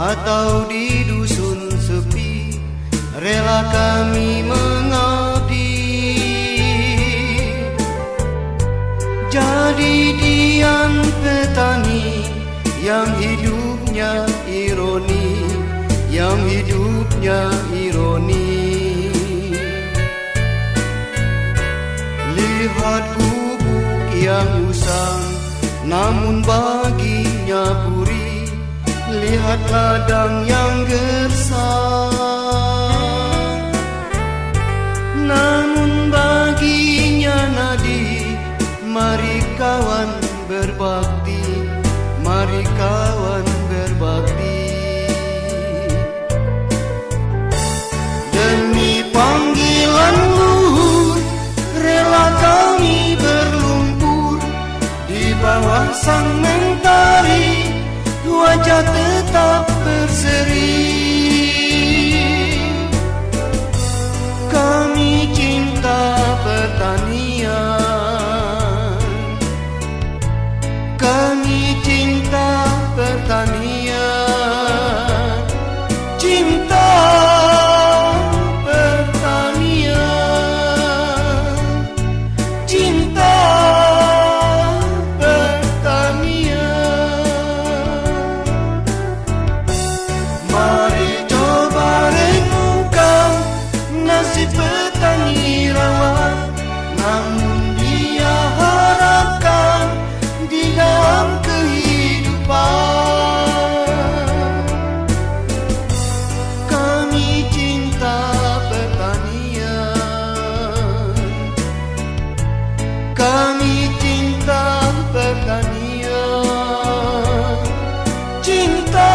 Atau di dusun sepi, rela kami mengabdi. Jadi Dian petani yang hidupnya ironi, yang hidupnya ironi. Lihat gubuk yang usang, namun baginya puri. Lihat ladang yang gersang, namun baginya nadi. Mari kawan berbakti, mari kawan berbakti. Demi panggilan luhur, rela kami berlumpur di bawah sang mentari. Wajah tetap berseri. Kami cinta pertanian, kami cinta pertanian, cinta pertanian, cinta petani rawan, namun dia harapkan di dalam kehidupan. Kami cinta pertanian, kami cinta pertanian, cinta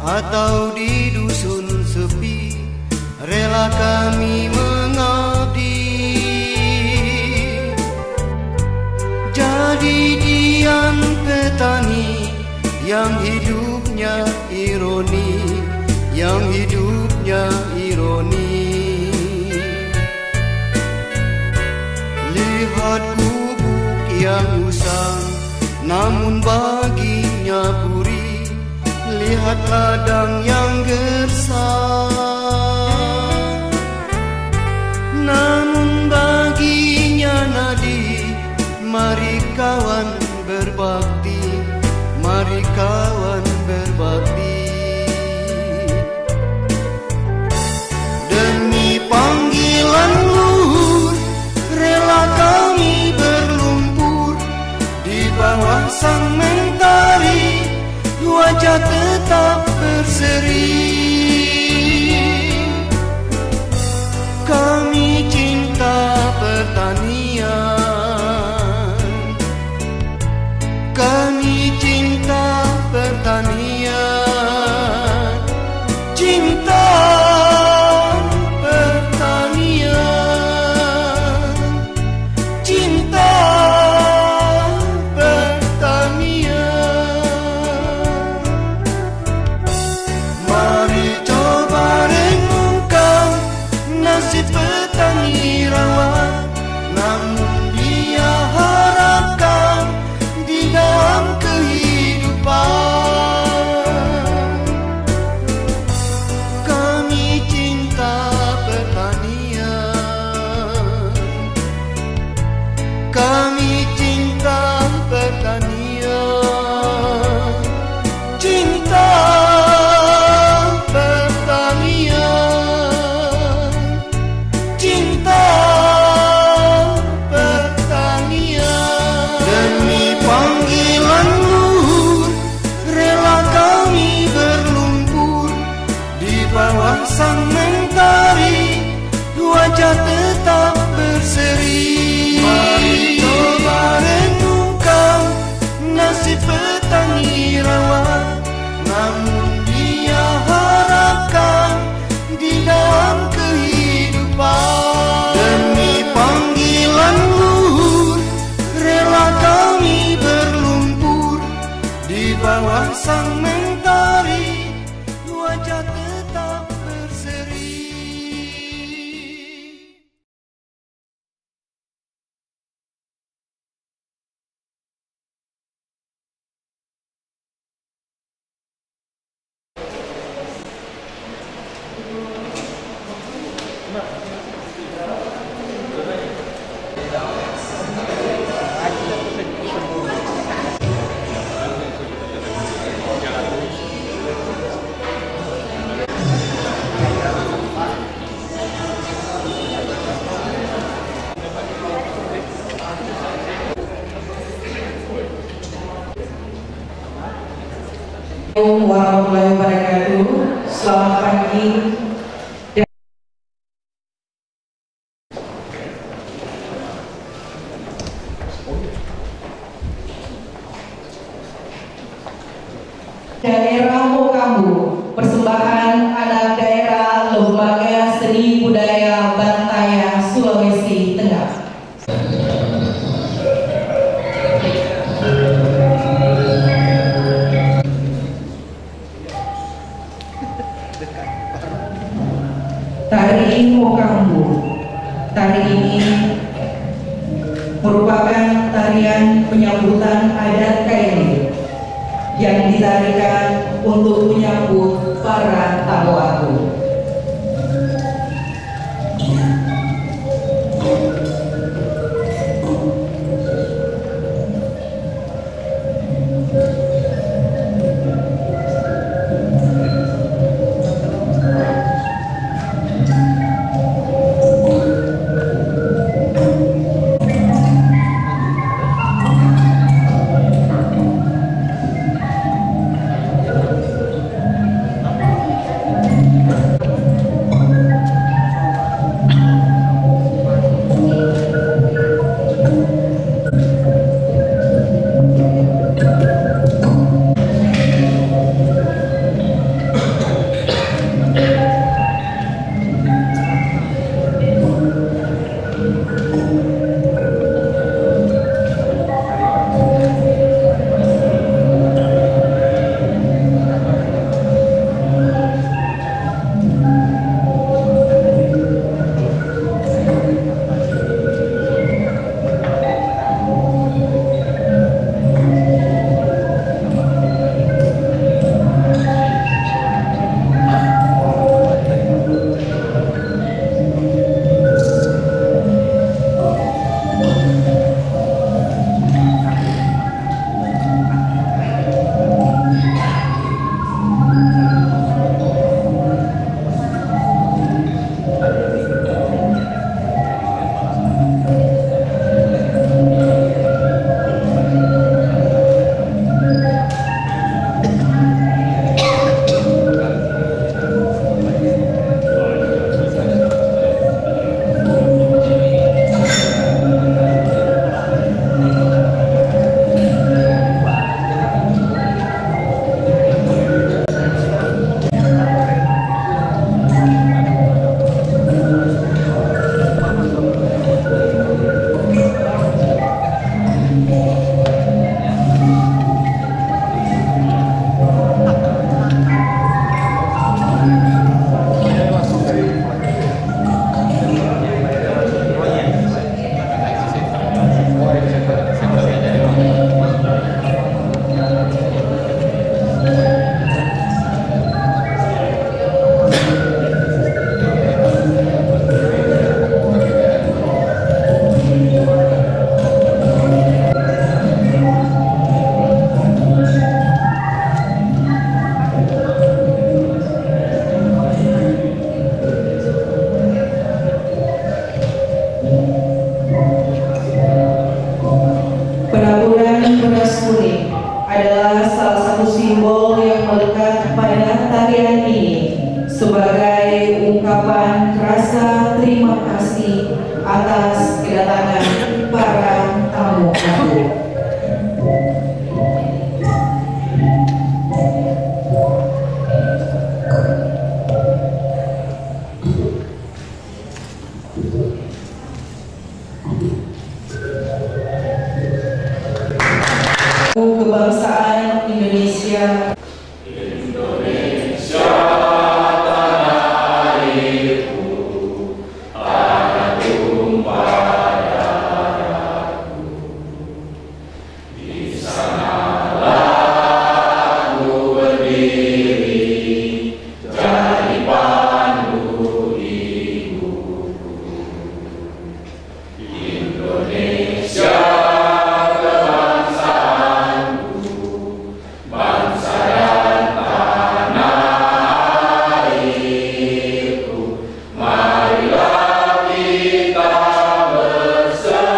atau di dusun sepi, rela kami mengabdi. Jadi Dian petani yang hidupnya ironi, yang hidupnya ironi. Lihat gubuk yang usang, namun baginya puri. Lihat ladang yang gersang, namun baginya nadi. Mari kawan berbakti, mari kawan berbakti. Demi panggilan luhur, rela kami berlumpur di bawah sang mentari. Wajah tetap berseri. Kami cinta pertanian, kami cinta pertanian, cinta pertanian, cinta petani rawan, namun dia harapkan di dalam bawah sang mentari, wajah tetap berseri. Assalamualaikum warahmatullahi wabarakatuh. Selamat pagi. Daerah Mokambu, persembahan anak daerah Lembaga Seni Budaya Bantaya, Sulawesi Tengah. Tari Mokambu. Tari ini merupakan tarian penyambutan adat Kaili yang ditarikan untuk menyambut para tamu agung. adalah salah satu simbol yang melekat pada tarian ini sebagai ungkapan rasa terima kasih atas kedatangan para tamu agung. Kebanggaan kebangsaan Indonesia. Indonesia tanah airku, tanah tumpah darahku. Di sanalah aku berdiri, jadi pandu hidupku. Indonesia kebangsaanku, bangsa dan tanah airku. Marilah kita berseru,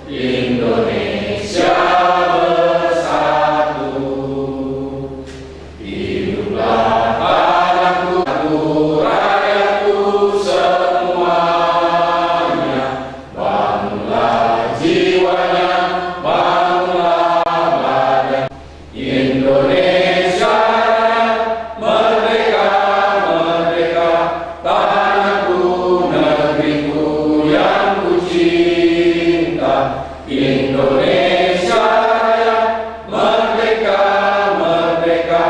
Indonesia bersatu. Hiduplah anakku, rakyatku semuanya. Bangunlah jiwanya, bangunlah badan. Indonesia merdeka, merdeka, tanahku, negeriku yang ku cinta. Indonesia Raya, merdeka, merdeka,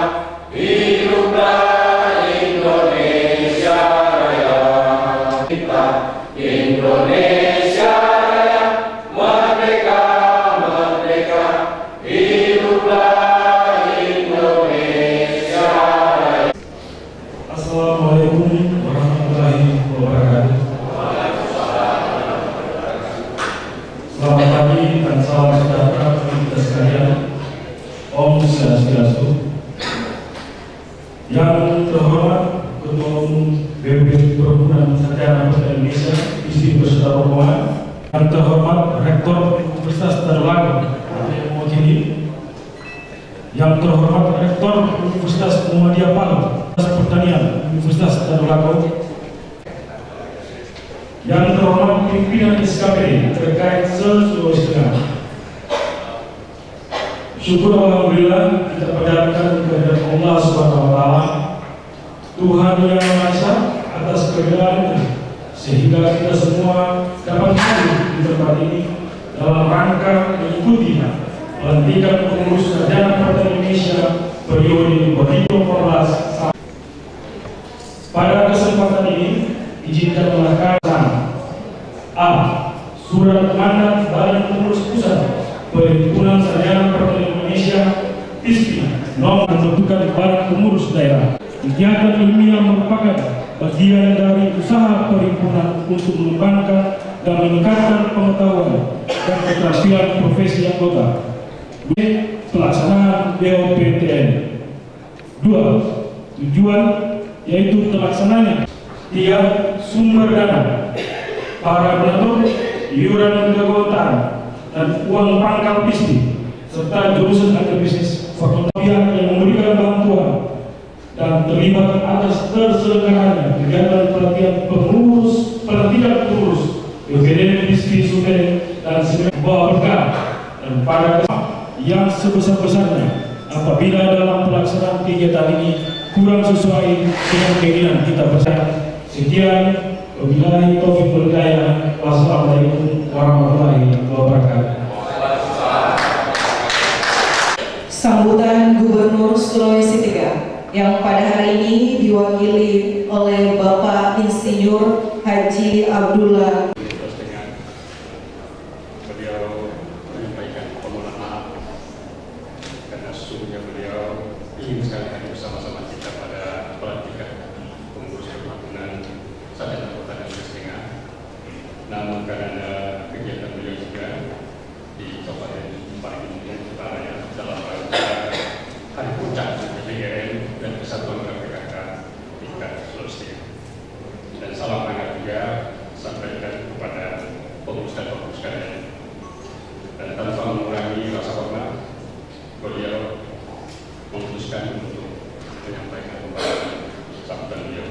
hiduplah Indonesia Raya. Kita Indonesia Raya, merdeka, merdeka, hiduplah Indonesia Raya. Assalamualaikum warahmatullahi wabarakatuh. Selamat pagi dan salam sejahtera bagi kita sekalian. Om Swastiastu. Yang terhormat Ketua Umum BPP Perhimpunan Sarjana Pekerja Indonesia, istri beserta rombongan. Yang terhormat Rektor Universitas Tadulako yang mewakili. Yang terhormat Rektor Universitas Muhammadiyah Palu, Pertanian Universitas Tadulako. Yang terhormat pimpinan SKPD terkait Sulawesi Tengah. Syukur alhamdulillah kita panjatkan kehadirat Allah Subhanahu wa taala, Tuhan yang Maha Esa, atas kebenarannya sehingga kita semua dapat hadir di tempat ini dalam rangka mengikuti pelantikan pengurus Sarjana Partai Indonesia periode 2014. Pada kesempatan ini izinkan melakukan A. Surat mandat Badan Pengurus Pusat Perhimpunan Sarjana Partai Indonesia ISPI nomor pembentukan Badan Pengurus Daerah. Kegiatan ilmiah merupakan bagian dari usaha perhimpunan untuk mengembangkan dan meningkatkan pengetahuan dan keterampilan profesi anggota. B. Pelaksanaan BOPTN. 2. Tujuan yaitu terlaksananya. 3. Sumber dana. Para donatur, iuran keanggotaan dan uang pangkal ISPI serta jurusan agribisnis fakultas yang memberikan bantuan dan terlibat atas terselenggaranya kegiatan pelatihan pelantikan pengurus BPD ISPI Sumber dan sebuah berkah dan pada yang sebesar-besarnya apabila dalam pelaksanaan kegiatan ini kurang sesuai dengan keinginan kita bersama. Sekian, wabillahi taufiq wal hidayah. Wassalamualaikum warahmatullahi wabarakatuh. Sambutan Gubernur Sulawesi Tengah yang pada hari ini diwakili oleh Bapak Insinyur Haji Abdullah. Beliau menyampaikan permohonan maaf karena sesungguhnya beliau ingin sekali hadir bersama-sama kita pada pelantikan pengurus perhimpunan Sarjana Pertanian Sulawesi Tengah. Namun karena kegiatan beliau juga di Kabupaten Parigimotong Utara yang dalam rangka hari puncak PGRN dan Kesatuan PKK tingkat Sulawesi Tengah. Dan salam hangat juga sampaikan kepada pengurus dan pengurus sekalian. Dan tanpa mengurangi rasa hormat, beliau memutuskan untuk menyampaikan kembali sambutan beliau.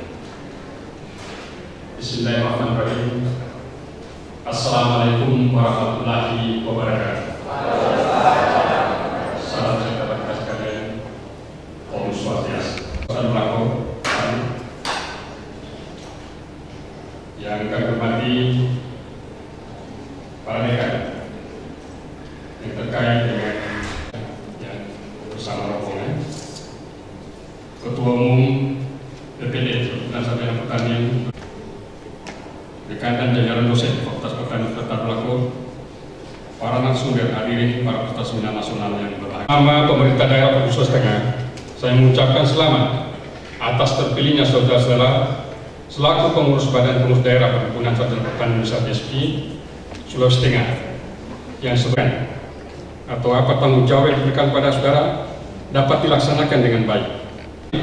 Bismillahirrahmanirrahim. Assalamualaikum warahmatullahi wabarakatuh. Salam sejahtera kita sekalian. Om Swastiastu. Yang kami hormati para dekan yang terkait dengan bersama rombongan, Ketua Umum DPD Perhimpunan Sarjana Pertanian, dekan dan jajaran dosen Fakultas Pertanian serta Berlaku, para narasumber hadirin, para peserta seminar nasional yang berbahagia. Nama pemerintah daerah Provinsi Sulawesi Tengah, saya mengucapkan selamat atas terpilihnya saudara-saudara selaku pengurus Badan Pengurus Daerah Perhimpunan Sarjana Pertanian Indonesia BSP Sulawesi Tengah yang sebenarnya atau apa tanggung jawab yang diberikan pada saudara dapat dilaksanakan dengan baik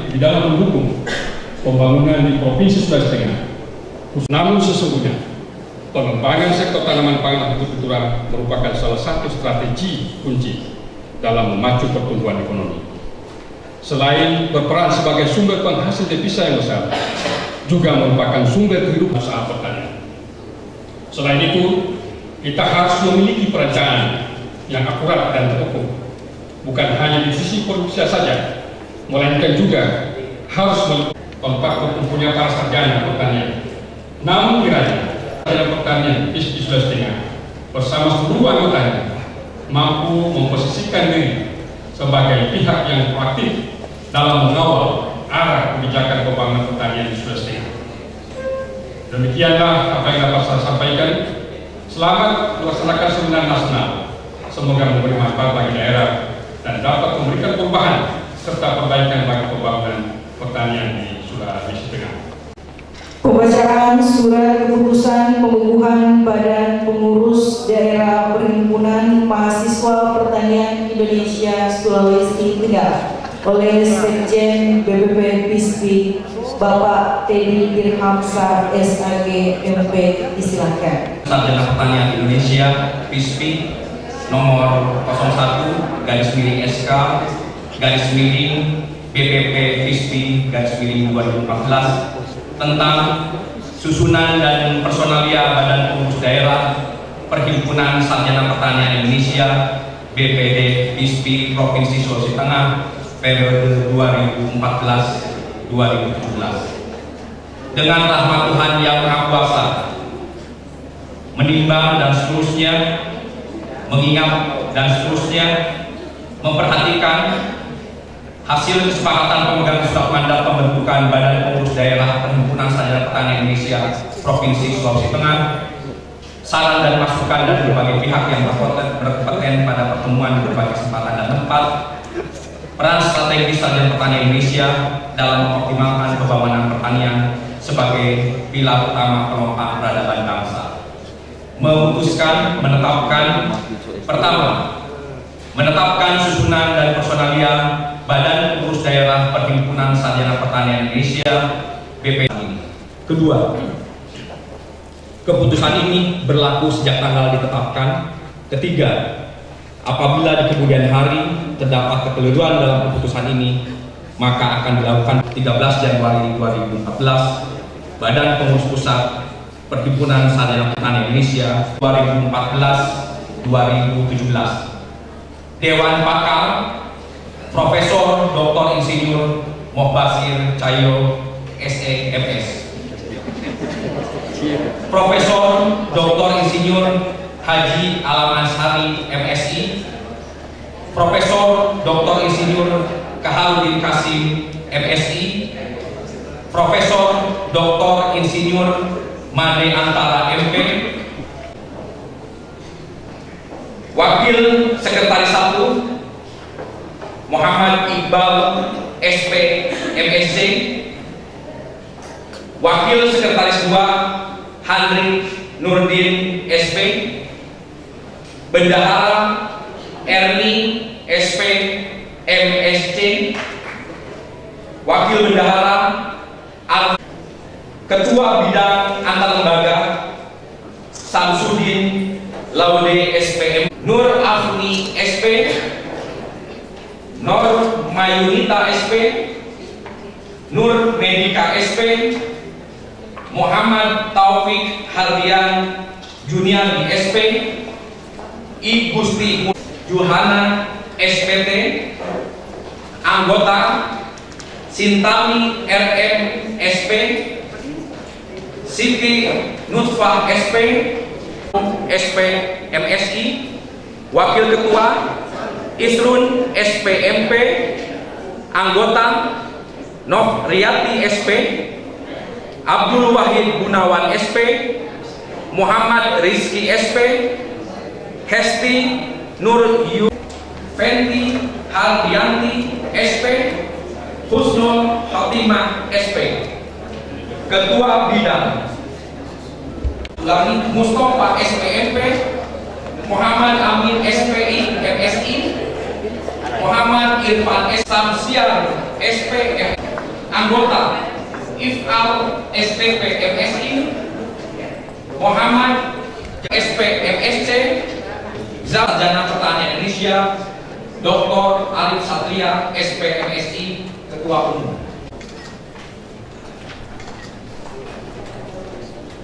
di dalam mendukung pembangunan di Provinsi Sulawesi Tengah. Namun sesungguhnya pengembangan sektor tanaman pangan hortikultura merupakan salah satu strategi kunci dalam memacu pertumbuhan ekonomi. Selain berperan sebagai sumber penghasil devisa yang besar, juga merupakan sumber kehidupan usaha pertanian. Selain itu, kita harus memiliki perencanaan yang akurat dan terukur, bukan hanya di sisi produksi saja, melainkan juga harus tempat berkumpulnya para sarjana pertanian. Namun kiranya sarjana pertanian di Sulawesi Tengah bersama seluruh anggotanya mampu memposisikan diri sebagai pihak yang proaktif dalam mengawal arah kebijakan pembangunan pertanian di Sulawesi Tengah. Demikianlah apa yang dapat saya sampaikan. Selamat melaksanakan seminar nasional. Semoga memberi manfaat bagi daerah dan dapat memberikan perubahan serta perbaikan bagi pembangunan pertanian di Sulawesi Tengah. Pembacaan surat keputusan pengukuhan Badan Pengurus Daerah Perhimpunan Mahasiswa Pertanian Indonesia Sulawesi Tengah oleh Sekjen BPP PISPI Bapak Teddy Dirhamsa SAG MP, disilakan. Sarjana Pertanian Indonesia PISPI nomor 01/SK/BPP PISPI /2014 tentang susunan dan personalia Badan Pengurus Daerah Perhimpunan Sarjana Pertanian Indonesia BPD PISPI Provinsi Sulawesi Tengah periode 2014-2017. Dengan rahmat Tuhan Yang Maha Kuasa, menimbang dan seterusnya, mengingat dan seterusnya, memperhatikan hasil kesepakatan pemegang surat mandat pembentukan Badan Pengurus Daerah Perhimpunan Sarjana Pertanian Indonesia Provinsi Sulawesi Tengah, saran dan masukan dari berbagai pihak yang berkompeten pada pertemuan berbagai kesempatan dan tempat, peran strategis sarjana pertanian Indonesia dalam mengoptimalkan pembangunan pertanian sebagai pilar utama penopang peradaban bangsa. Memutuskan menetapkan pertama, menetapkan susunan dan personalia Badan Pengurus Daerah Perhimpunan Sarjana Pertanian Indonesia BP. Kedua, keputusan ini berlaku sejak tanggal ditetapkan. Ketiga, apabila di kemudian hari terdapat kekeliruan dalam keputusan ini, maka akan dilakukan 13 Januari 2014 Badan Pengurus Pusat Perhimpunan Sarjana Pertanian Indonesia 2014-2017. Dewan Pakar Profesor Dr. Insinyur Mohbasir Cahyo SEMS, Profesor Dr. Insinyur Haji Alam Ansari MSI, Profesor Dr. Insinyur Kahaludin Kasim MSI, Profesor Dr. Insinyur Made Antara MP, Wakil Sekretaris 1 Muhammad Iqbal SP MSc, Wakil Sekretaris 2 Handri Nurdin SP, Bendahara Erni SP MSc, Wakil Bendahara Ketua Bidang Antar Lembaga Samsudin Laude SPM, Nur Afni SP, Nur Mayunita SP, Nur Medika SP, Muhammad Taufik Hardian Junior SP, I Gusti Juhana SPT, anggota Sintami RM SP, Siti Nutfah SP, SP MSI, Wakil Ketua Isrun SPMP, anggota Nov Riyati SP, Abdul Wahid Gunawan SP, Muhammad Rizki SP, Hesti Nur Yu, Fendi Hardianti SP, Husnul Fatimah SP. Ketua Bidang Mustafa SPMP, Muhammad Amin SPI MSI, Muhammad Irfan Samsiar SP anggota Ifal SPP MSI, Muhammad SP MSC, Sarjana Pertanian Indonesia, Dr. Arif Satria SP MSI, Ketua Umum.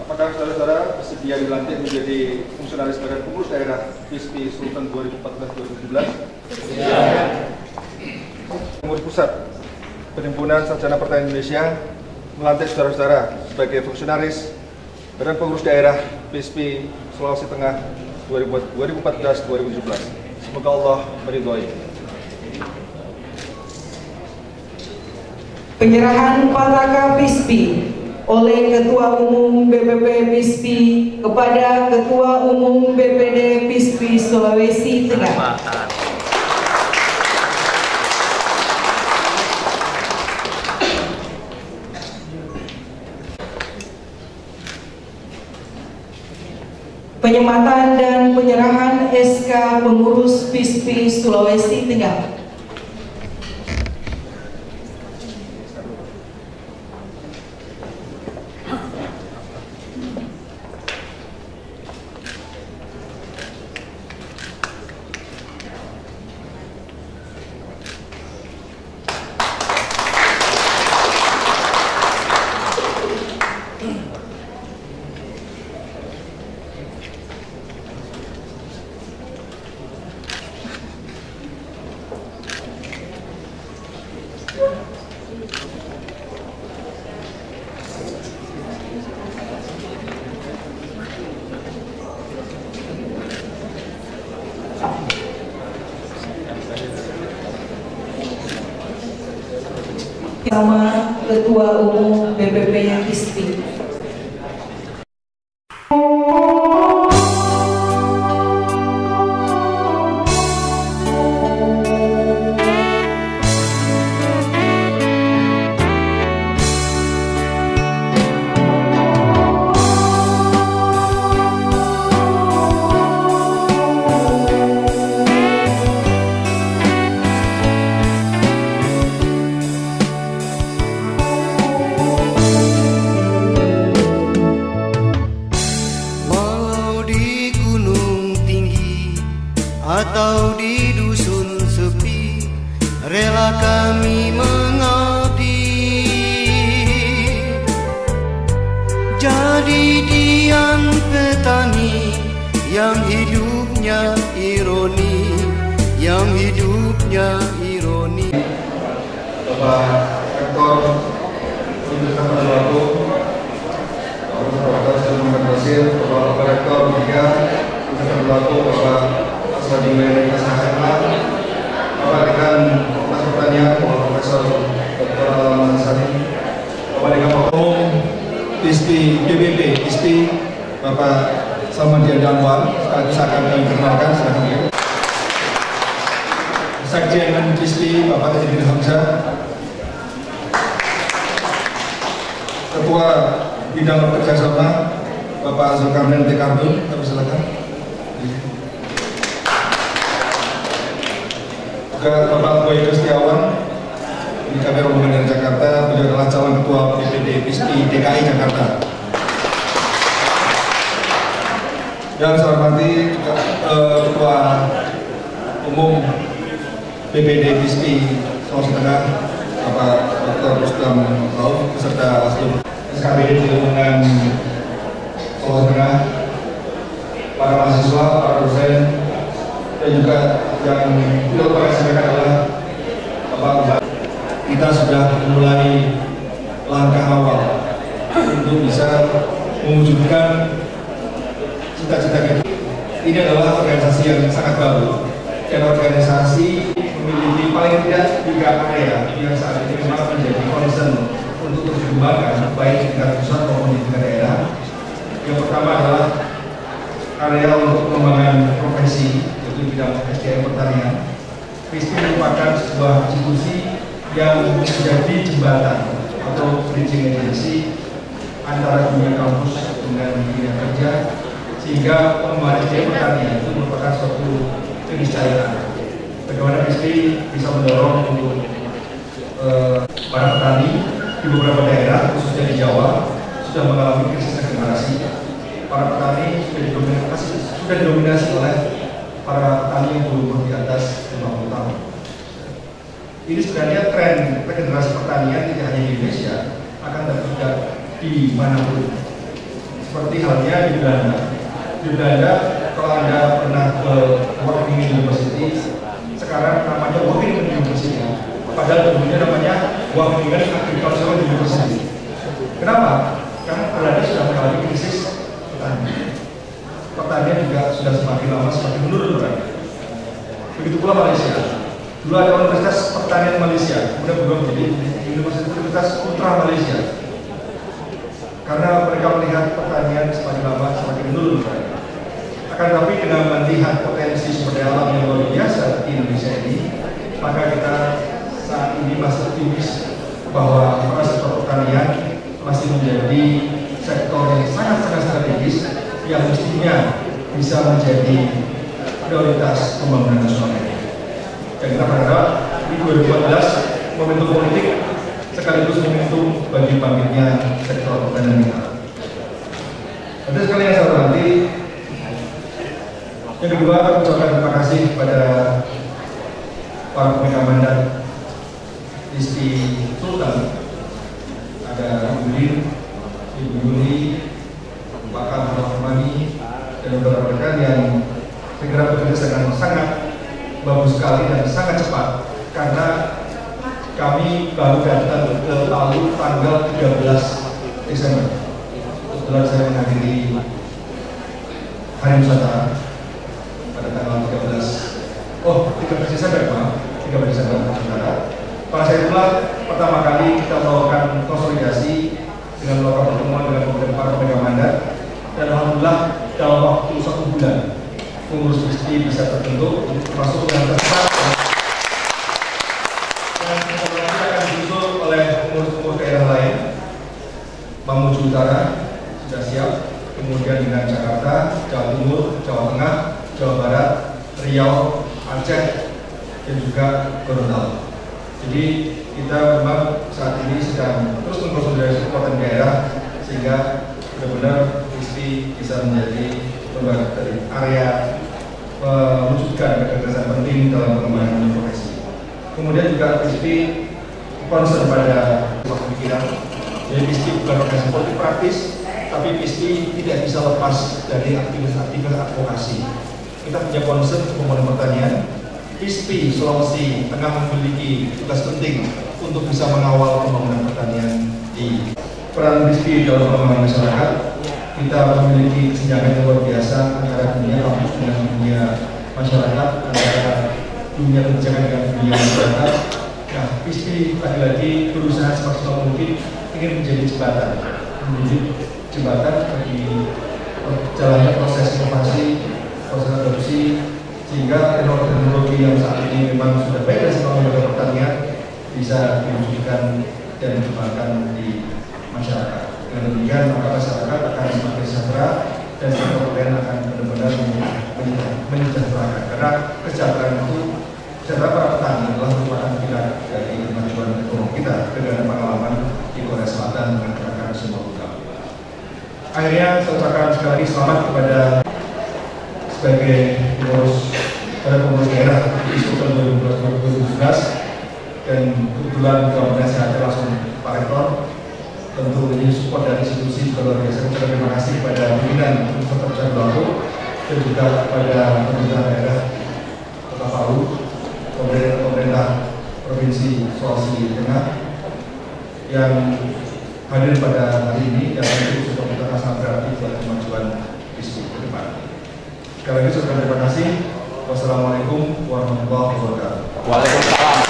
Apakah saudara-saudara bersedia dilantik menjadi fungsionaris Badan Pengurus Daerah PISPI Sultan 2014-2017? Ya. Pengurus Pusat Perhimpunan Sarjana Pertanian Indonesia melantik saudara-saudara sebagai fungsionaris Badan Pengurus Daerah PISPI Sulawesi Tengah 2014-2017. Semoga Allah meridhoi. Penyerahan Pataka PISPI oleh Ketua Umum BPP PISPI kepada Ketua Umum BPD PISPI Sulawesi Tengah. Penyematan dan penyerahan SK Pengurus PISPI Sulawesi Tengah. Sama Ketua Umum BPP PISPI. Atau di dusun sepi, rela kami mengabdi. Jadi Dian petani yang hidupnya ironi, yang hidupnya ironi. Bapak Rektor Universitas Batu, Bapak Sulaiman Basir, Bapak Rektor Tiga Universitas Batu, Bapak Asadi Meri Kasahana, Bapak Dekan Fakultas Pertanian, Bapak Profesor Dr. Alaman Sari, Bapak Dekan Umum PISPI BBP PISPI, Bapak Salmandian Anwar, sekaligus akan kami perkenalkan, silakan. Sekjen PISPI Bapak Edi Hamzah, Ketua Bidang Kerjasama Bapak Zulkarnain Tekardun, kami silakan. Juga Bapak Boy Kristiawan, ini kami rombongan dari Jakarta, beliau adalah calon Ketua BPD PISPI DKI Jakarta. Dan saya hormati juga Ketua Umum BPD PISPI Sulawesi Tengah, Bapak Dr. Rustam Rauf, beserta seluruh SKBD Lingkungan Sulawesi Tengah, para mahasiswa, para dosen, dan juga yang perlu saya sampaikan adalah Bapak, kita sudah memulai langkah awal untuk bisa mewujudkan cita-cita kita. Ini adalah organisasi yang sangat baru dan organisasi 3 area yang saat ini memang menjadi concern untuk terus dikembangkan baik di tingkat pusat maupun di tingkat daerah. Yang pertama adalah area untuk pengembangan profesi, yaitu bidang SDM pertanian. PISPI merupakan sebuah institusi yang menjadi jembatan atau bridging agency antara dunia kampus dengan dunia kerja, sehingga pengembangan SDM pertanian itu merupakan suatu keniscayaan. Bagaimana PISPI bisa mendorong untuk para petani di beberapa daerah, khususnya di Jawa, sudah mengalami krisis regenerasi. Para petani sudah didominasi oleh para petani yang berumur di atas 50 tahun. Ini sebenarnya tren regenerasi pertanian tidak hanya di Indonesia, akan terjadi di manapun. Seperti halnya di Belanda. Di Belanda, kalau Anda pernah ke Wageningen University, sekarang namanya Wageningen University, padahal dulunya namanya Wageningen Agricultural University. Kenapa? Karena Belanda sudah mengalami krisis pertanian juga sudah semakin lama semakin menurun. Begitu pula Malaysia. Dulu ada Universitas Pertanian Malaysia, kemudian berubah menjadi Universitas Putra Malaysia. Karena mereka melihat pertanian semakin lama semakin menurun. Akan tetapi dengan melihat potensi sumber daya alam yang luar biasa di Indonesia ini, maka kita saat ini masih optimis bahwa sektor pertanian masih menjadi sektor yang sangat-sangat strategis yang mestinya bisa menjadi prioritas pembangunan nasional ini. Dan kita berharap di 2014 momentum politik sekaligus momentum bagi bangkitnya sektor pertanian kita. Tentu sekali yang saya hormati, yang kedua aku ucapkan terima kasih kepada para pemegang mandat PISPI Sultan, ada Ibu Lin, Ibu Yuli, Pak Kamil Rahmani, dan beberapa rekan yang segera bekerja dengan sangat bagus sekali dan sangat cepat, karena kami baru datang ke Palu tanggal 13 Desember. Kebetulan saya menghadiri Hari Nusantara pada tanggal 13 Desember, Pak. 13 Desember Nusantara. Pada saat itulah pertama kali kita melakukan konsolidasi dengan melakukan pertemuan dengan para pemegang mandat, dan alhamdulillah dalam waktu 1 bulan pengurus PISPI bisa terbentuk, termasuk dengan cepat, dan kemudian akan disusul oleh pengurus-pengurus daerah lain. Mamuju Utara sudah siap, kemudian dengan Jakarta, Jawa Timur, Jawa Tengah, Jawa Barat, Riau, Aceh, dan juga Gorontalo. Jadi kita memang saat ini sedang terus mengkonsolidasi kekuatan daerah sehingga benar-benar PISPI bisa menjadi lembaga dari area mewujudkan gagasan penting dalam pengembangan profesi. Kemudian juga PISPI concern pada pikiran. Jadi PISPI bukan organisasi politik praktis, tapi PISPI tidak bisa lepas dari aktivitas advokasi. Kita punya concern pembangunan pertanian. PISPI Sulawesi Tengah memiliki tugas penting untuk bisa mengawal pembangunan pertanian di peran PISPI dalam pengembangan masyarakat. Kita memiliki kesenjangan yang luar biasa antara dunia kampus dengan dunia masyarakat, antara dunia kebijakan dengan dunia masyarakat. Nah, PISPI lagi-lagi berusaha semaksimal mungkin ingin menjadi jembatan bagi jalannya proses inovasi, proses adopsi, sehingga teknologi yang saat ini memang sudah baik dari semua lembaga pertanian bisa diwujudkan dan dikembangkan di masyarakat. Dengan demikian maka masyarakat akan semakin sejahtera dan sektor pertanian akan benar-benar menyejahterakan. Karena kesejahteraan itu, kesejahteraan para petani adalah merupakan pilar dari kemajuan ekonomi kita dengan pengalaman di Korea Selatan dengan gerakan semua utama. Akhirnya saya ucapkan sekali lagi selamat kepada sebagai pengurus daerah di Sultan 2017, dan kebetulan kemudian saya langsung Pak Rektor. Tentu ini support dari institusi juga luar biasa. Terima kasih kepada pimpinan Universitas Besar Belaku dan juga kepada pemerintah daerah Kota Palu, pemerintah Provinsi Sulawesi Tengah yang hadir pada hari ini, dan itu sudah kita sangat berarti buat kemajuan PISPI ke depan. Sekali lagi terima kasih. Wassalamualaikum warahmatullahi wabarakatuh. Waalaikumsalam.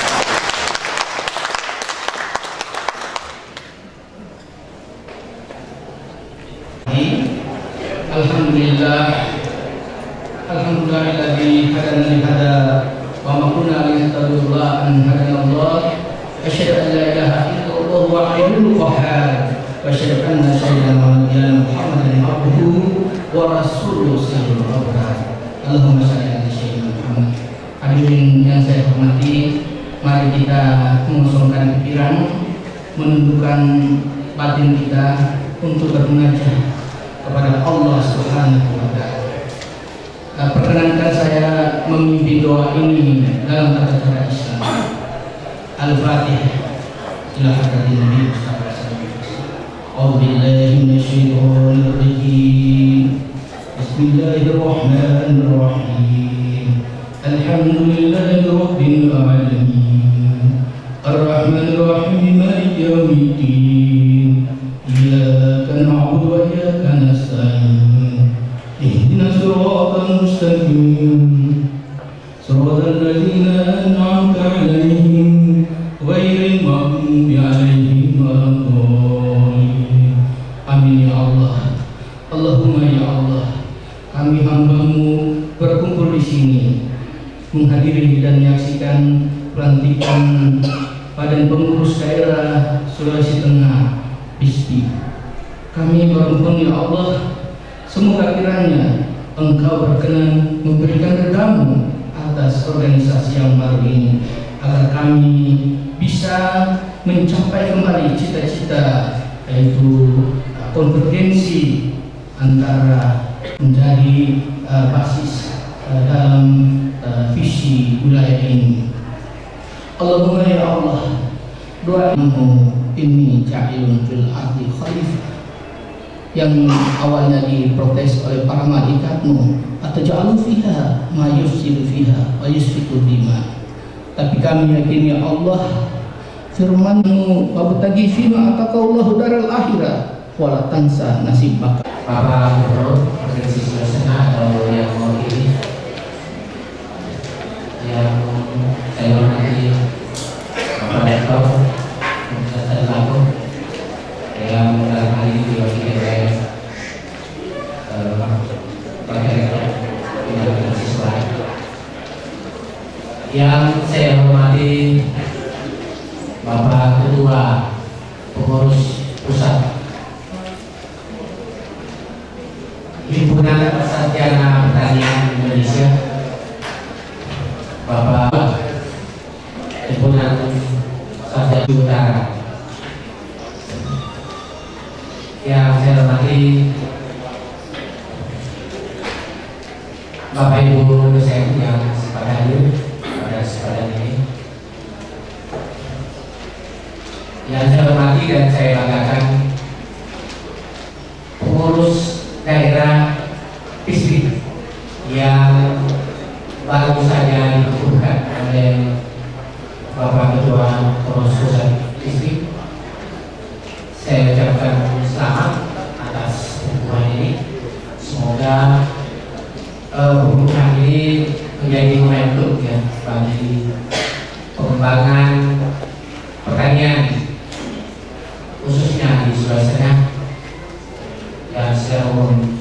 sabaquna liyahtadullah an hadanallah. Asyhadu an la ilaha illallah wahidul qahhar. Wa asyhadu anna sayyidina wa nabiyana Muhammadan abduhu wa rasuluhu sallallahu alaihi wasallam. Allahumma shalli ala sayyidina Muhammad. Hadirin yang saya hormati, mari kita mengosongkan pikiran, menundukkan batin kita untuk bermunajat kepada Allah Subhanahu wa taala. Perkenankan saya memimpin doa ini dalam tata cara Islam. Al-Fatihah. Ila hadratin Nabi sallallahu alaihi wasallam. A'udzu billahi minasyaitonir rajim. Bismillahirrahmanirrahim. Alhamdulillahi rabbil alamin. Ar-Rahmanir Rahim, Maliki yaumiddin. Iyyaka na'budu wa iyyaka nasta'in. Ihdinas siratal mustaqim. Siratal ladzina an'amta 'alaihim ghairil maghdubi 'alaihim waladdallin. Amin ya Allah. Allahumma ya Allah, kami hamba-Mu berkumpul di sini menghadiri dan menyaksikan pelantikan Badan Pengurus Daerah Sulawesi Tengah BISPI. Kami bermohon ya Allah, semoga kiranya Engkau berkenan memberikan redamu atas organisasi yang baru ini, agar kami bisa mencapai kembali cita-cita, yaitu konvergensi antara menjadi basis dalam visi wilayah ini. Allahumma ya Allah, doamu ini ja'ilun fil ardi khalifah, yang awalnya diprotes oleh para malaikatmu, atau ja'alu fiha ma yufsidu fiha wa yusfiku dima. Tapi kami yakin ya Allah, firman-Mu, wabtaghi fima ataqallahu daral akhirah wala tansa nasibaka. Bapak Gubernur Provinsi Sulawesi Tengah atau yang mewakili, yang saya hormati Bapak Rektor Universitas Lampung, yang dalam hal ini diwakili oleh Pak Rektor Universitas Lain, yang saya hormati Bapak Ketua Pengurus Pusat Himpunan Sarjana Pertanian Indonesia, Bapak Himpunan Sarjana Utara, yang saya hormati Bapak Ibu dosen yang sempat hadir pada kesempatan ini, yang saya hormati dan saya banggakan pengurus daerah BISPI yang baru saja dikukuhkan oleh Bapak Ketua Pengurus Pusat BISPI. Saya ucapkan selamat atas hubungan ini. Semoga hubungan ini menjadi momentum ya bagi pengembangan pertanian khususnya di Sulawesi Tengah dan secara umum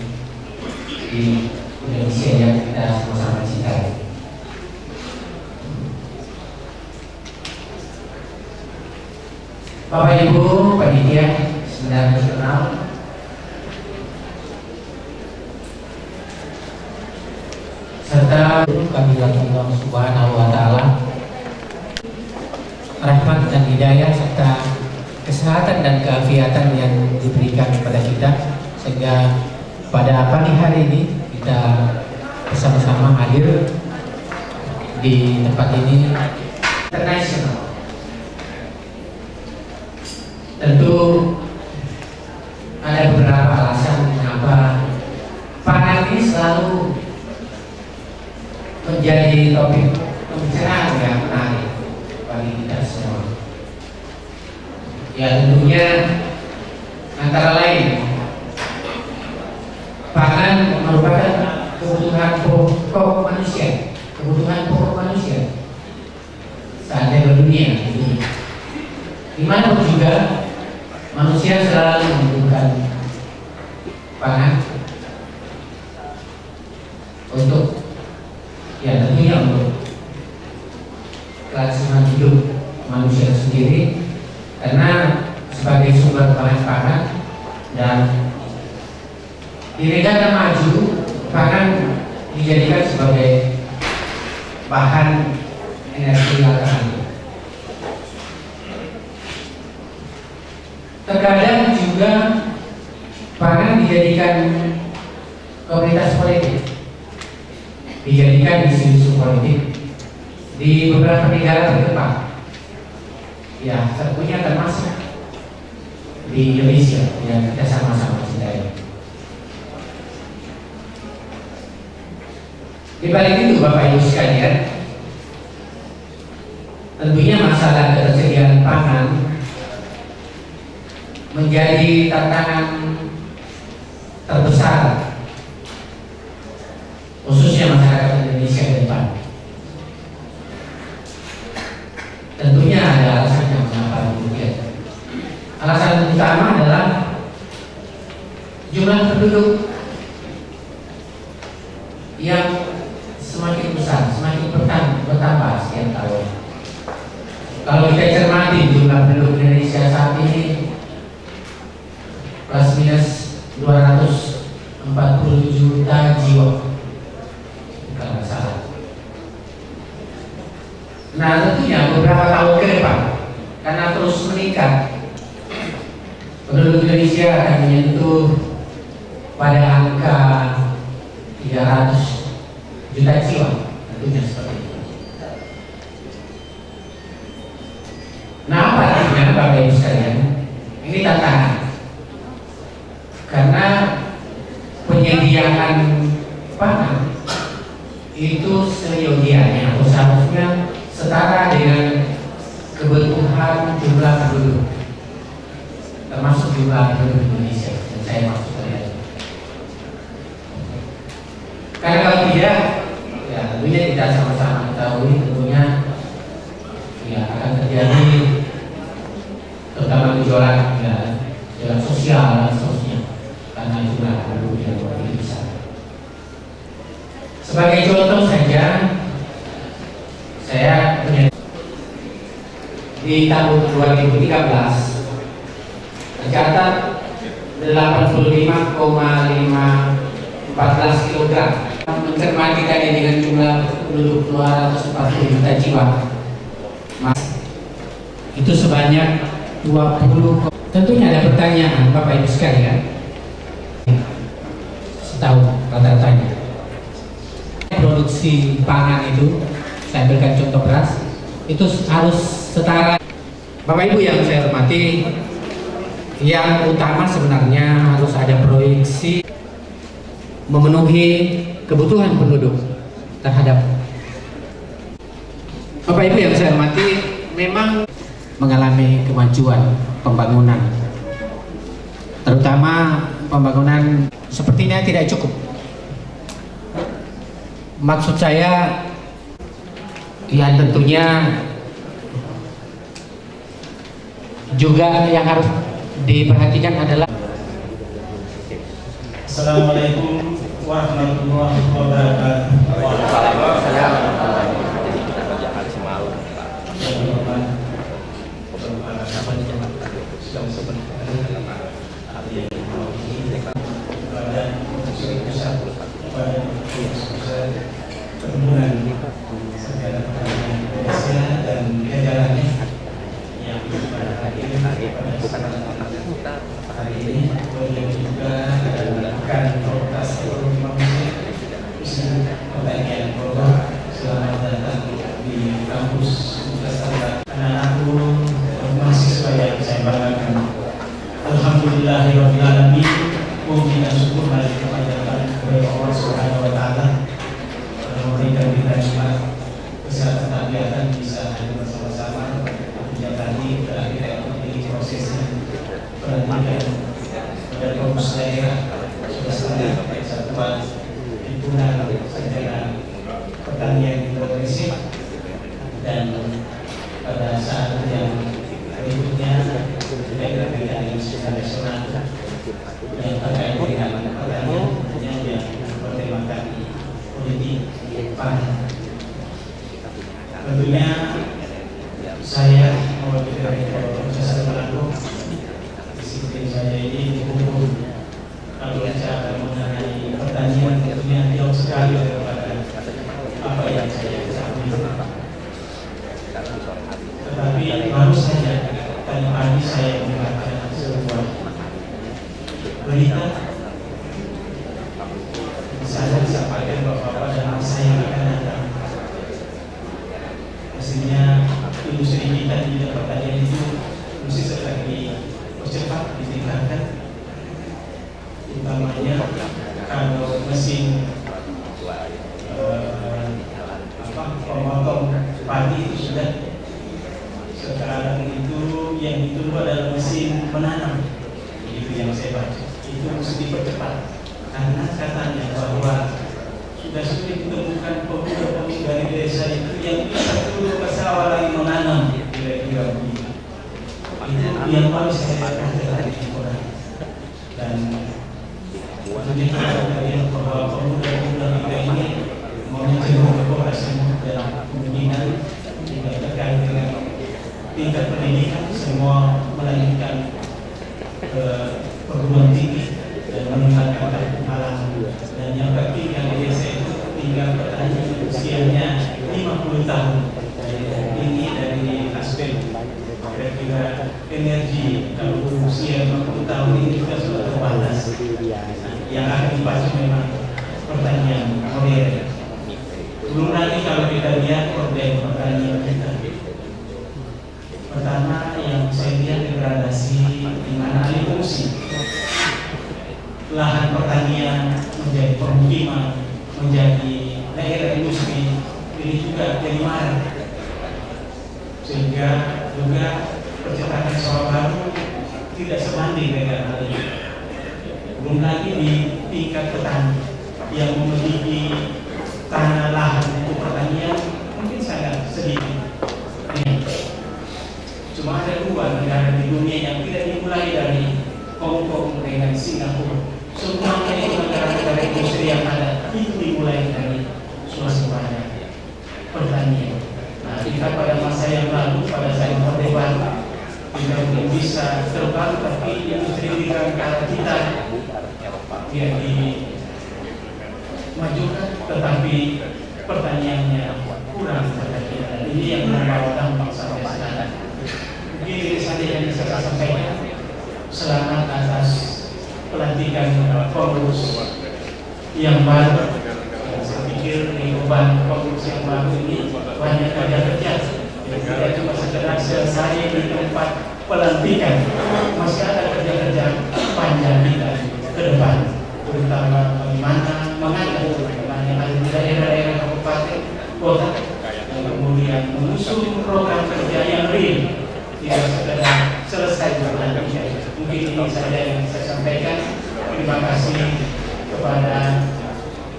di Indonesia yang kita sama-sama cintai. Bapak Ibu panitia seminar nasional, serta kami Allah Subhanahu wa taala rahmat dan hidayah serta kesehatan dan keafiatan yang diberikan kepada kita, sehingga pada pagi hari ini kita bersama-sama hadir di tempat ini internasional. Tentu ada beberapa alasan mengapa pangan ini selalu menjadi topik pembicaraan yang menarik bagi kita semua. Ya tentunya antara lain pangan merupakan kebutuhan pokok manusia, saat ini berdunia. Dimanapun juga manusia selalu membutuhkan pangan untuk ya tentunya untuk kelangsungan hidup manusia sendiri, karena sebagai sumber bahan pangan dan di negara maju pangan dijadikan sebagai bahan energi alternatif. Terkadang juga pangan dijadikan komoditas politik, dijadikan isu-isu politik di beberapa negara berkembang. Ya, tentunya termasuk di Indonesia yang kita sama-sama cintai. Di balik itu, Bapak Ibu sekalian, tentunya masalah ketersediaan pangan menjadi tantangan terbesar khususnya masyarakat Indonesia ke depan. Tentunya ada alasannya mengapa demikian. Alasan utama adalah jumlah penduduk yang semakin besar, semakin bertambah setiap tahun. Kalau kita cermati jumlah penduduk Indonesia saat ini plus minus 240 juta jiwa, kalau salah. Nah, tentunya beberapa tahun ke depan karena terus meningkat, penduduk Indonesia akan menyentuh pada angka 300 juta jiwa, tentunya seperti itu. Nah, apa artinya Bapak Ibu sekalian? Ini tantangan. Karena penyediaan pangan itu seyogianya atau seharusnya setara dengan kebutuhan jumlah penduduk, termasuk jumlah penduduk Indonesia. Dan saya maksudnya, karena kalau tidak, ya tentunya kita sama-sama ketahui tentunya ya akan terjadi terutama gejolak ya, gejolak sosial dan seterusnya karena jumlah penduduk yang lebih besar. Sebagai contoh saja, saya punya di tahun 2013 tercatat 85,514 kg. Mencermati tadi dengan jumlah penduduk 240 juta jiwa, itu sebanyak 20. Tentunya ada pertanyaan Bapak Ibu sekalian, setahun rata-ratanya produksi pangan itu, saya berikan contoh beras, itu harus setara. Bapak Ibu yang saya hormati, yang utama sebenarnya harus ada proyeksi memenuhi kebutuhan penduduk terhadap. Bapak Ibu yang saya hormati, memang mengalami kemajuan pembangunan, terutama pembangunan sepertinya tidak cukup. Maksud saya, ya tentunya juga yang harus diperhatikan adalah. Assalamualaikum warahmatullahi wabarakatuh. Hari ini beliau juga melakukan protes ekonomi manusia pertanian Bogor. Selamat datang di kampus Universitas anak-anakku mahasiswa yang saya banggakan. Alhamdulillahirabbil alamin. Puji dan syukur mari kita panjatkan kepada Allah Subhanahu wa taala memberikan kita nikmat kesehatan dan kesehatan bisa hadir bersama-sama. Sejak tadi kita ikuti prosesnya perhatikan dari fokus daerah sudah setengah satuan himpunan sejarah pertanian Indonesia, dan pada saat yang berikutnya daerah yang sudah nasional yang terkait dengan pertanian yang bertemakan politik pangan. Tentunya saya mewakili Profesor Melanggung. Disiplin saya ini hukum. Kalau bicara mengenai pertanian tentunya jauh sekali daripada apa yang saya ketahui. Tetapi baru saja tadi pagi saya membaca sebuah berita. Di sana disampaikan bahwa pada masa yang akan datang, mestinya industri kita di bidang pertanian itu mesti sekali dipercepat, ditingkatkan. Utamanya kalau mesin pemotong padi itu sudah, sekarang itu yang ditunggu adalah mesin menanam. Itu yang saya baca, itu mesti dipercepat karena katanya bahwa sudah sulit ditemukan pemuda-pemuda dari desa itu yang bisa turun ke sawah lagi menanam, kira-kira begitu. Itu yang paling saya katakan di Quran. Dan tentunya kita lihat bahwa pemuda-pemuda kita ini mencenderung berkomunikasi dalam pembimbingan tidak terkait dengan tingkat pendidikan, semua melanjutkan perguruan tinggi dan meningkatkan halangan. Dan yang ketiga di desa itu tinggal petani usianya 50 tahun. Ini dari aspek kira-kira energi, kalau usia 50 tahun ini juga sudah terbatas. Yang akan dipacu memang pertanian modern. Belum lagi kalau kita lihat konsep pertanian kita. Pertama yang saya lihat degradasi di mana alih fungsi lahan pertanian menjadi permukiman, menjadi daerah industri, ini juga jadi marah. Sehingga juga percetakan sawah baru tidak sebanding dengan hal ini. Belum lagi di tingkat petani yang memiliki tanah lahan untuk pertanian mungkin sangat sedikit. Cuma ada dua negara di dunia yang tidak dimulai dari Hong Kong dengan Singapura. Semuanya itu negara-negara industri yang ada itu dimulai dari swasembada pertanian. Nah, kita pada masa yang lalu pada saat Orde Baru kita belum bisa terbang, tapi industri di negara kita yang dimajukan, tetapi pertaniannya kurang pada kita. Ini yang membawa dampak sampai sekarang. Ini saja yang bisa saya sampaikan. Selamat atas pelantikan pengurus yang baru. Saya pikir di beban pengurus yang baru ini banyak kerja. Tidak cuma sekedar selesai di tempat pelantikan, masih ada kerja-kerja panjang kita ke depan, terutama bagaimana mengangkat yang ada di daerah-daerah kabupaten, kota, dan kemudian mengusung program kerja yang real. Tidak sekedar selesai berlanjut. Mungkin ini saja yang saya sampaikan. Terima kasih kepada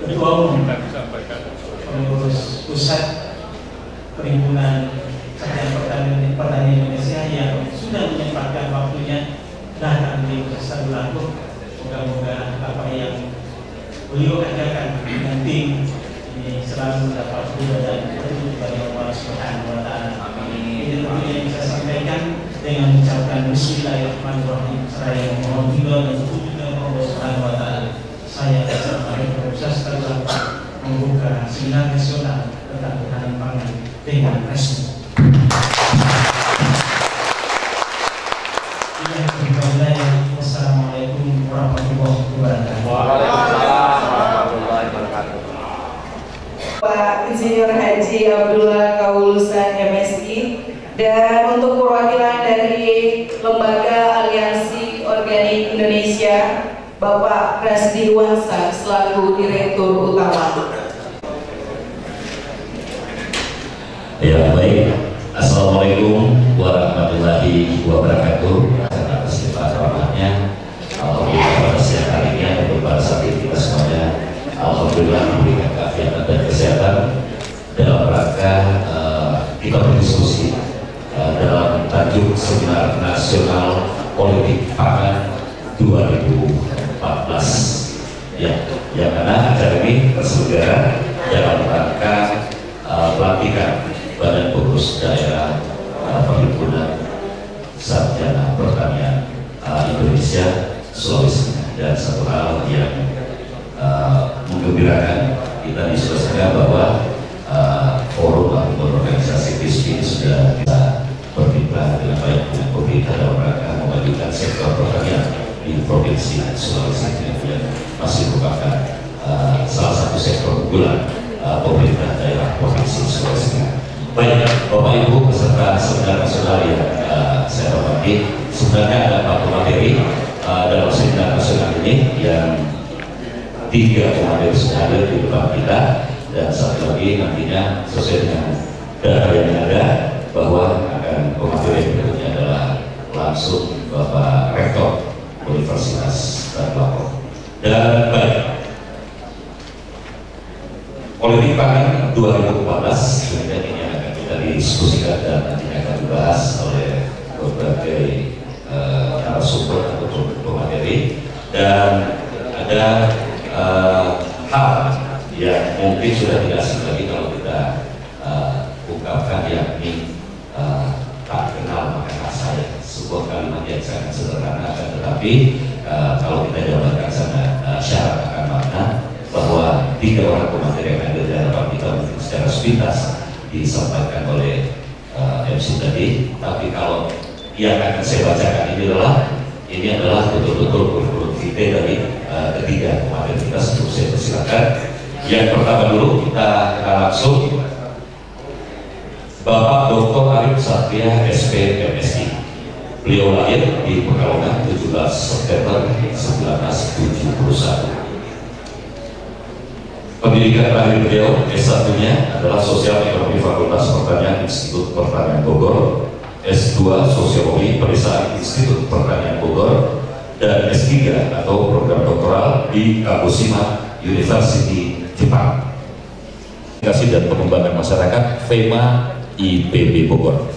Ketua Umum Pengurus Pusat Perhimpunan Pertanian Indonesia yang sudah menyempatkan waktunya datang di Nusa Melanggung. Moga-moga apa yang beliau kerjakan dengan tim ini selalu dapat ridho dan petunjuk dari Allah Subhanahu wa Ta'ala. Ini tentunya yang saya sampaikan dengan mengucapkan Bismillahirrahmanirrahim. Saya mohon ridho dan petunjuk dari Allah Subhanahu wa Ta'ala. Saya Assalamualaikum warahmatullahi wabarakatuh membuka seminar nasional tentang ketahanan pangan dengan resmi. Wassalamualaikum warahmatullahi wabarakatuh. Pak Insinyur Haji Abdullah Kaulusan MSI, dan untuk perwakilan dari Lembaga Aliansi Organik Indonesia, Bapak Rasdi Wansa selaku Direktur Utama. Ya, baik. Assalamualaikum warahmatullahi wabarakatuh. Atas lipat rahmatnya, alhamdulillah pada siang hari ini untuk pada saat ini kita semuanya alhamdulillah memberikan keafiatan dan kesehatan dalam rangka kita berdiskusi dalam tajuk Seminar Nasional Politik Pangan 2014 ya, yang mana acara ini terselenggara dalam rangka pelantikan Badan Pengurus Daerah Indonesia Sulawesi. Dan satu hal yang menggembirakan kita diskusikan bahwa forum ataupun organisasi PISPI sudah bisa bermitra dengan baik dengan pemerintah dalam rangka memajukan sektor pertanian di Provinsi Sulawesi yang masih merupakan salah satu sektor unggulan pemerintah daerah Provinsi Sulawesi. Baik, Bapak Ibu beserta saudara-saudara yang saya hormati, sebenarnya ada 4 materi dalam seminar nasional ini yang 3 materi sudah ada di depan kita dan satu lagi nantinya sesuai dengan data yang ada bahwa akan pemateri berikutnya adalah langsung Bapak Rektor Universitas Tadulako. Dan baik, politik pangan 2014 kemudian ini akan kita diskusikan dan nantinya akan dibahas oleh berbagai narasumber ataupun pemateri, dan ada hal yang mungkin sudah tidak asing lagi kalau kita ungkapkan, yakni tak kenal maka tak sayang. Sebuah kalimat yang sangat sederhana, tetapi kalau kita jabarkan sangat syarat akan makna bahwa 3 orang pemateri yang ada di hadapan kita mungkin secara sepintas disampaikan oleh MC tadi, tapi kalau yang akan saya bacakan ini adalah betul-betul kurikulum vitae dari ketiga pemateri kita. Sebelum saya persilakan, yang pertama dulu kita langsung Bapak Dr. Arif Satria SP MSI. Beliau lahir di Pekalongan 17 September 1971. Pendidikan terakhir beliau S1-nya adalah Sosial Ekonomi Fakultas Pertanian Institut Pertanian Bogor, S2 Sosiologi Pedesaan Institut Pertanian Bogor, dan S3 atau program doktoral di Kagoshima University Jepang. Komunikasi dan Pengembangan Masyarakat FEMA IPB Bogor.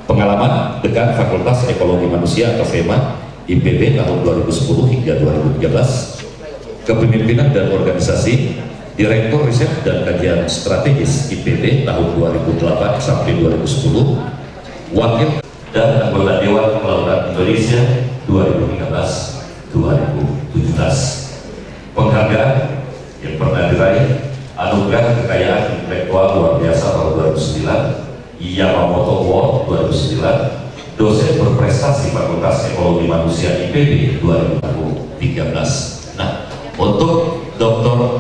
Pengalaman dekan Fakultas Ekologi Manusia atau FEMA IPB tahun 2010 hingga 2013. Kepemimpinan dan Organisasi, Direktur Riset dan Kajian Strategis IPB tahun 2008 sampai 2010, Wakil dan anggota Dewan Kelautan Indonesia 2015-2017. Penghargaan yang pernah diraih: Anugerah Kekayaan Intelektual Luar Biasa tahun 2009, Yamamoto Award 2009, Dosen Berprestasi Fakultas Ekologi Manusia IPB 2013. Nah, untuk Dr.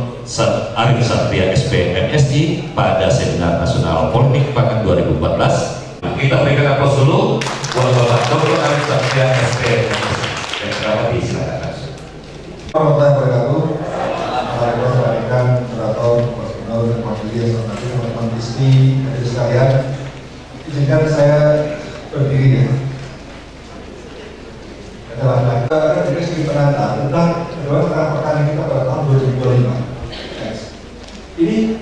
Arif Satria SP MSI pada Seminar Nasional Politik Pangan 2014, kita berikan aplaus dulu buat Bapak Dr. Arif Satria SP MSI. Yang pertama disilakan langsung. Warahmatullahi wabarakatuh. Assalamualaikum warahmatullahi wabarakatuh. Teman-teman PISPI, hadirin sekalian, izinkan saya berdiri. Adalah kita sedikit penanda tentang bagaimana pertanian kita pada tahun 2025. Ini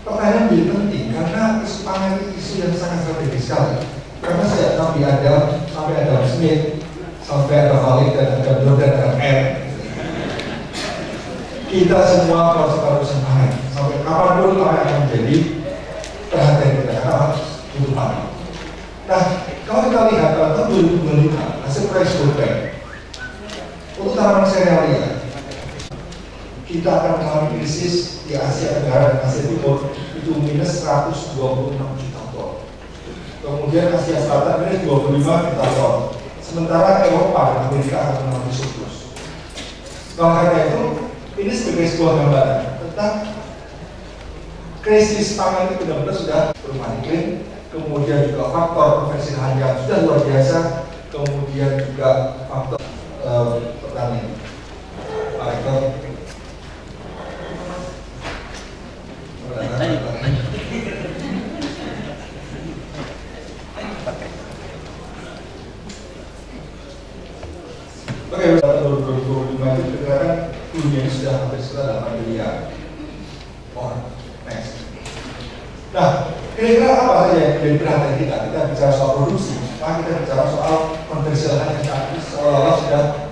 pertanyaan menjadi penting karena isu pangan itu isu yang sangat strategis sekali. Karena sejak Nabi Adam sampai Adam Smith sampai ada Khalid dan ada Jordan dan R, kita semua proses pangan sampai kapanpun pangan akan menjadi perhatian kita karena butuh pangan. Nah, kalau kita lihat pada tahun 2025 hasil price World Bank untuk tanaman serealia, kita akan mengalami krisis di Asia Tenggara dan Asia Timur itu minus 126 juta ton. Kemudian Asia Selatan minus 25 juta ton. Sementara Eropa dan Amerika akan mengalami surplus. Karena itu, ini sebagai sebuah gambaran tentang krisis pangan itu benar-benar sudah perubahan iklim. Kemudian juga faktor konversi lahan yang sudah luar biasa, kemudian juga faktor pertanian. Pak Rektor, oke, tahun 2025 itu diperkirakan dunia ini sudah hampir sekitar 8 miliar orang. Next. Nah, kira-kira apa saja yang menjadi perhatian kita? Kita bicara soal produksi, maka kita bicara soal konversi lahan yang seolah-olah sudah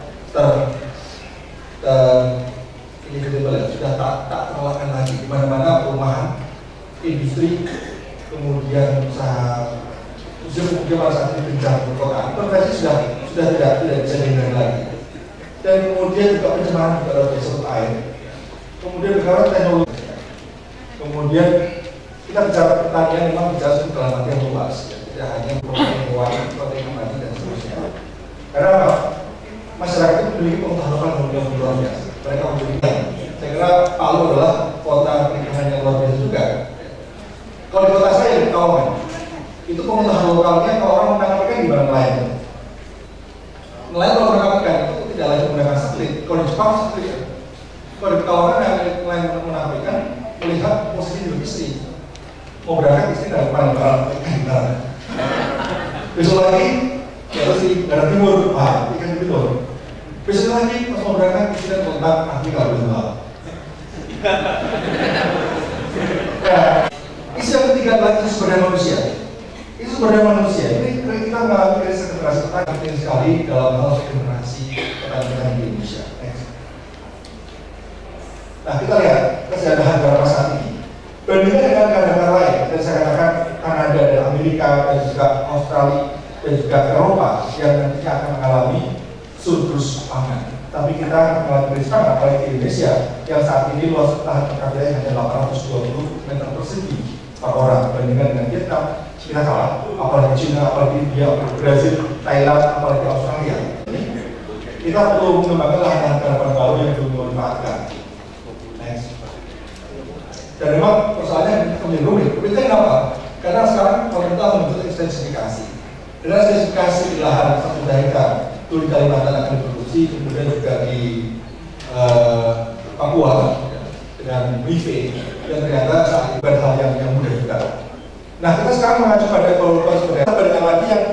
sudah tak terelakkan lagi. Di mana-mana perumahan, industri, kemudian usaha pada saat ini bencana perkotaan, konversi sudah tidak bisa dihindari lagi. Dan kemudian juga pencemaran juga dari sumber air. Kemudian bicara teknologi. Kemudian kita bicara pertanian memang bicara dalam arti yang luas, ya. Tidak hanya protein hewani dan seterusnya. Karena apa? Masyarakat itu memiliki pengetahuan yang luar biasa. Mereka memiliki. Saya kira Palu adalah kota pernikahan yang luar biasa juga. Kalau di kota saya di Kawangan, itu pengetahuan lokalnya kalau orang menangkap ikan di mana nelayan. Nelayan kalau menangkap ikan itu tidak lagi menggunakan satelit. Kalau di Jepang satelit ya. Kalau di Kawangan yang nelayan menangkap ikan melihat posisi hidup istri. Mau berangkat istri dari mana ikan di mana. Besok lagi ya terus di daerah timur, ikan di timur. Besok lagi pas mau berangkat istri dan kontak ahli kalau betul. Nah, isu yang ketiga adalah isu sumber daya manusia. Isu sumber daya manusia ini kita mengalami krisis generasi petani penting sekali dalam hal generasi petani di Indonesia. Nah, kita lihat kesejahteraan negara saat ini. Bandingkan dengan negara-negara lain, dan saya katakan Kanada dan Amerika dan juga Australia dan juga Eropa yang nantinya akan mengalami surplus pangan. Tapi kita mengalami krisis pangan, apalagi di Indonesia yang saat ini luas lahan per kapita hanya 820 meter persegi per orang. Bandingkan dengan Vietnam, kita kalah. Apalagi China, apalagi India, Brazil, Thailand, apalagi Australia. Kita perlu mengembangkan lahan garapan baru yang belum dimanfaatkan. Dan memang persoalannya menjadi rumit. Rumitnya kenapa? Karena sekarang pemerintah menuntut ekstensifikasi. Dengan ekstensifikasi di lahan 1 hektar itu di Kalimantan akan diproduksi, kemudian juga di Papua dengan briefing dan ternyata saat itu hal yang mudah juga. Nah, kita sekarang mengacu pada evaluasi sebenarnya lagi yang